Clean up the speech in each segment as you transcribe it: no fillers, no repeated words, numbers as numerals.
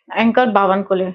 Anchor Bawankule.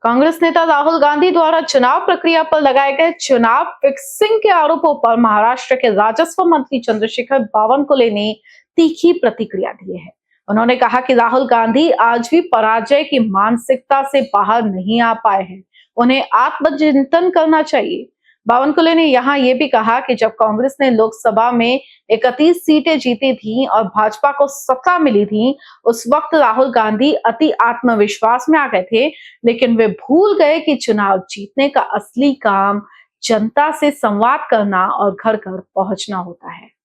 Congress नेता राहुल गांधी द्वारा चुनाव प्रक्रिया पर लगाए गए चुनाव फिक्सिंग के आरोपों पर महाराष्ट्र के राजस्व मंत्री चंद्रशेखर बावनकुले ने तीखी प्रतिक्रिया दी है। उन्होंने कहा कि राहुल गांधी आज भी पराजय की मानसिकता से बाहर नहीं आ पाए हैं, उन्हें आत्मचिंतन करना चाहिए। बावनकुले ने यहाँ ये भी कहा कि जब कांग्रेस ने लोकसभा में 31 सीटें जीती थी और भाजपा को 17 मिली थी, उस वक्त राहुल गांधी अति आत्मविश्वास में आ गए थे, लेकिन वे भूल गए कि चुनाव जीतने का असली काम जनता से संवाद करना और घर घर पहुंचना होता है।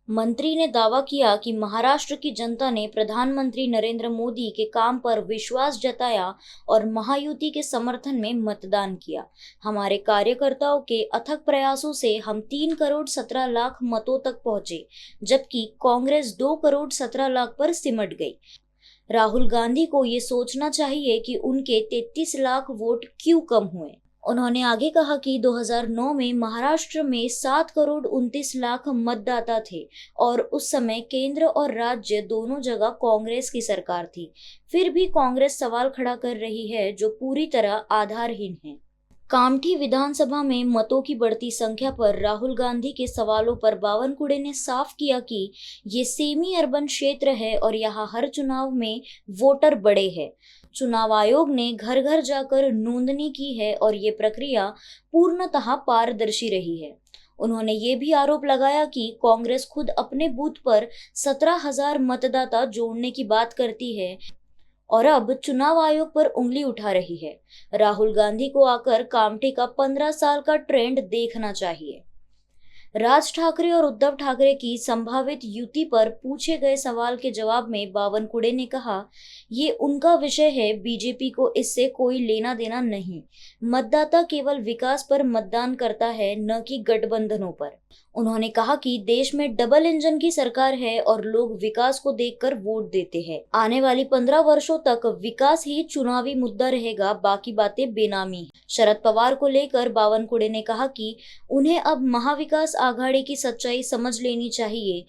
मंत्री ने दावा किया कि महाराष्ट्र की जनता ने प्रधानमंत्री नरेंद्र मोदी के काम पर विश्वास जताया और महायुति के समर्थन में मतदान किया। हमारे कार्यकर्ताओं के अथक प्रयासों से हम 3 करोड़ 17 लाख मतों तक पहुंचे, जबकि कांग्रेस 2 करोड़ 17 लाख पर सिमट गई। राहुल गांधी को ये सोचना चाहिए कि उनके 33 लाख वोट क्यों कम हुए। उन्होंने आगे कहा कि 2009 में महाराष्ट्र में 7 करोड़ 29 लाख मतदाता थे और उस समय केंद्र और राज्य दोनों जगह कांग्रेस की सरकार थी। फिर भी कांग्रेस सवाल खड़ा कर रही है जो पूरी तरह आधारहीन है। कामठी विधानसभा में मतों की बढ़ती संख्या पर राहुल गांधी के सवालों पर बावनकुले ने साफ किया कि ये सेमी अर्बन क्षेत्र है और यहाँ हर चुनाव में वोटर बड़े हैं। चुनाव आयोग ने घर घर जाकर नोंदनी की है और ये प्रक्रिया पूर्णतः पारदर्शी रही है। उन्होंने ये भी आरोप लगाया कि कांग्रेस खुद अपने बूथ पर 17,000 मतदाता जोड़ने की बात करती है और अब चुनाव आयोग पर उंगली उठा रही है। राहुल गांधी को आकर कामठी का 15 साल का ट्रेंड देखना चाहिए। राज ठाकरे और उद्धव ठाकरे की संभावित युति पर पूछे गए सवाल के जवाब में बावनकुले ने कहा, ये उनका विषय है, बीजेपी को इससे कोई लेना देना नहीं। मतदाता केवल विकास पर मतदान करता है, न कि गठबंधनों पर। उन्होंने कहा कि देश में डबल इंजन की सरकार है और लोग विकास को देखकर वोट देते हैं। आने वाली 15 वर्षों तक विकास ही चुनावी मुद्दा रहेगा, बाकी बातें बेनामी। शरद पवार को लेकर बावनकुले ने कहा कि उन्हें अब महाविकास आघाड़ी की सच्चाई समझ लेनी चाहिए।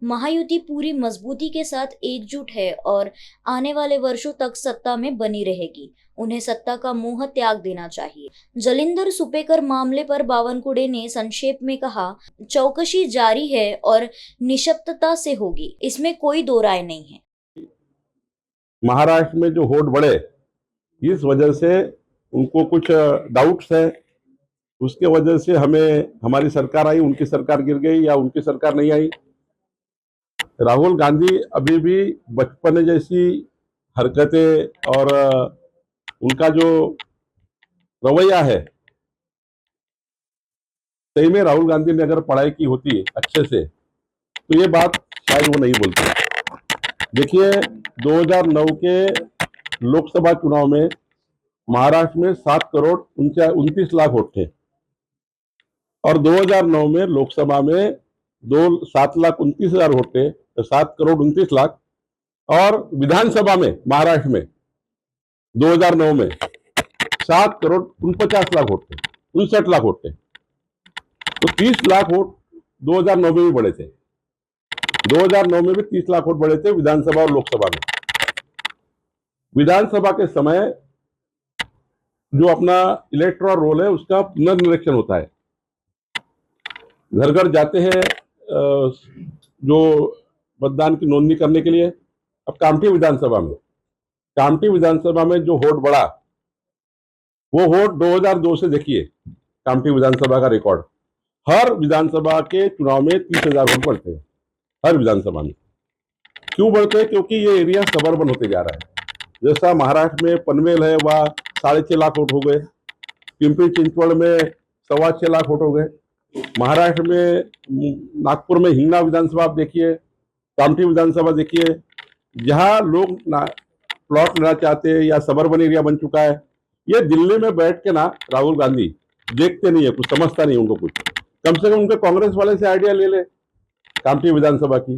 महायुति पूरी मजबूती के साथ एकजुट है और आने वाले वर्षों तक सत्ता में बनी रहेगी। उन्हें सत्ता का मोह त्याग देना चाहिए। जलिंदर सुपेकर मामले पर बावनकुले ने संक्षेप में कहा, चौकसी जारी है और निष्पक्षता से होगी, इसमें कोई दो राय नहीं है। महाराष्ट्र में जो वोट बढ़े, इस वजह से उनको कुछ डाउट्स है, उसके वजह से हमें हमारी सरकार आई, उनकी सरकार गिर गई या उनकी सरकार नहीं आई। राहुल गांधी अभी भी बचपन जैसी हरकतें और उनका जो रवैया है, सही में राहुल गांधी ने अगर पढ़ाई की होती अच्छे से तो ये बात शायद वो नहीं बोलते। देखिए, 2009 के लोकसभा चुनाव में महाराष्ट्र में 7 करोड़ 29 लाख वोट थे और 2009 में लोकसभा में 7,29,000 वोट थे, तो 7 करोड़ 29 लाख। और विधानसभा में महाराष्ट्र में 2009 में 7 करोड़ 49 लाख वोट थे, 59 लाख वोट थे, तो 30 लाख वोट 2009 में भी बढ़े थे। 2009 में भी 30 लाख वोट बढ़े थे विधानसभा और लोकसभा में। विधानसभा के समय जो अपना इलेक्टोरल रोल है उसका पुनर्निरीक्षण होता है, घर घर जाते हैं जो मतदान की नोंदनी करने के लिए। अब कामठी विधानसभा में जो वोट बढ़ा, वो वोट 2002 से देखिए कामठी विधानसभा का रिकॉर्ड। हर विधानसभा के चुनाव में 30,000 वोट बढ़ते हैं, हर विधानसभा में। क्यों बढ़ते हैं? क्योंकि ये एरिया सबर्बन होते जा रहा है। जैसा महाराष्ट्र में पनवेल है, वह 6.5 लाख वोट हो गए। पिंपरी चिंचवड़ में 6.25 लाख वोट हो गए। महाराष्ट्र में नागपुर में हिंगना विधानसभा आप देखिए, कामठी विधानसभा देखिए, जहां लोग प्लॉट लेना चाहते हैं या सबर्बन एरिया बन चुका है। ये दिल्ली में बैठ के ना राहुल गांधी देखते नहीं है, कुछ समझता नहीं उनको कुछ। कम से कम उनके कांग्रेस वाले से आइडिया ले ले कामठी विधानसभा की।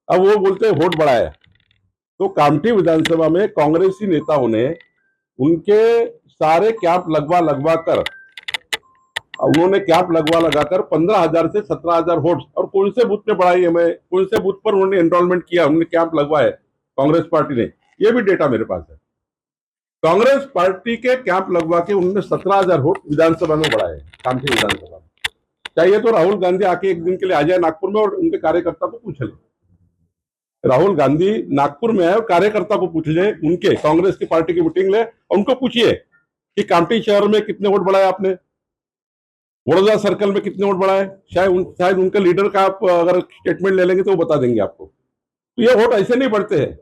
अब वो बोलते हैं वोट बढ़ाया, तो कामठी विधानसभा में कांग्रेसी नेताओं ने उनके सारे कैंप लगवा कर उन्होंने कैंप लगाकर 15,000 से 17,000 वोट, और कौन से बूथ पे बढ़ाई है, मैं कौन से बूथ पर उन्होंने एनरोलमेंट किया, उन्होंने कैंप लगवाए कांग्रेस पार्टी ने, ये भी डेटा मेरे पास है। कांग्रेस पार्टी के कैंप लगवा के उन्होंने 17,000 वोट विधानसभा में बढ़ाए, कामठी विधानसभा में। चाहिए तो राहुल गांधी आके एक दिन के लिए आ जाए नागपुर में और उनके कार्यकर्ता को पूछ ले। राहुल गांधी नागपुर में है और कार्यकर्ता को पूछ ले, उनके कांग्रेस की पार्टी की मीटिंग ले और उनको पूछिए कि कामठी शहर में कितने वोट बढ़ाए आपने, वडोदरा सर्कल में कितने वोट बढ़ाए। शायद उनके लीडर का आप अगर स्टेटमेंट ले लेंगे तो वो बता देंगे आपको। तो ये वोट ऐसे नहीं बढ़ते हैं,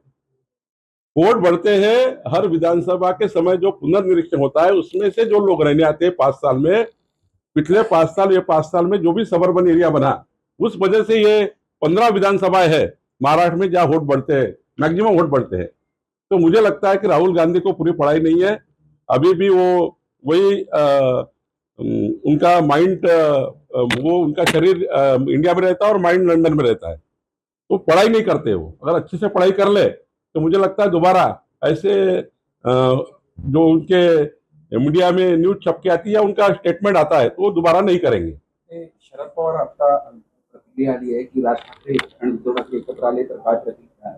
वोट बढ़ते हैं हर विधानसभा के समय जो पुनर्निरीक्षण होता है, उसमें से जो लोग रहने आते हैं 5 साल में, पिछले 5 साल, ये 5 साल में जो भी सबर्बन एरिया बना, उस वजह से ये 15 विधानसभाएं है महाराष्ट्र में जहां वोट बढ़ते हैं, मैक्सिमम वोट बढ़ते हैं। तो मुझे लगता है कि राहुल गांधी को पूरी पढ़ाई नहीं है, अभी भी वो वही उनका माइंड, वो उनका शरीर इंडिया में रहता है और माइंड लंदन में रहता है, तो पढ़ाई नहीं करते। वो अगर अच्छे से पढ़ाई कर ले तो मुझे लगता है दोबारा ऐसे जो उनके मीडिया में न्यूज छप के आती है, उनका स्टेटमेंट आता है, तो वो दोबारा नहीं करेंगे। शरद पवार आता प्रतिक्रिया आली आहे की राज ठाकरे आणि उद्धव ठाकरे एकत्र आले तर काय प्रतिक्रिया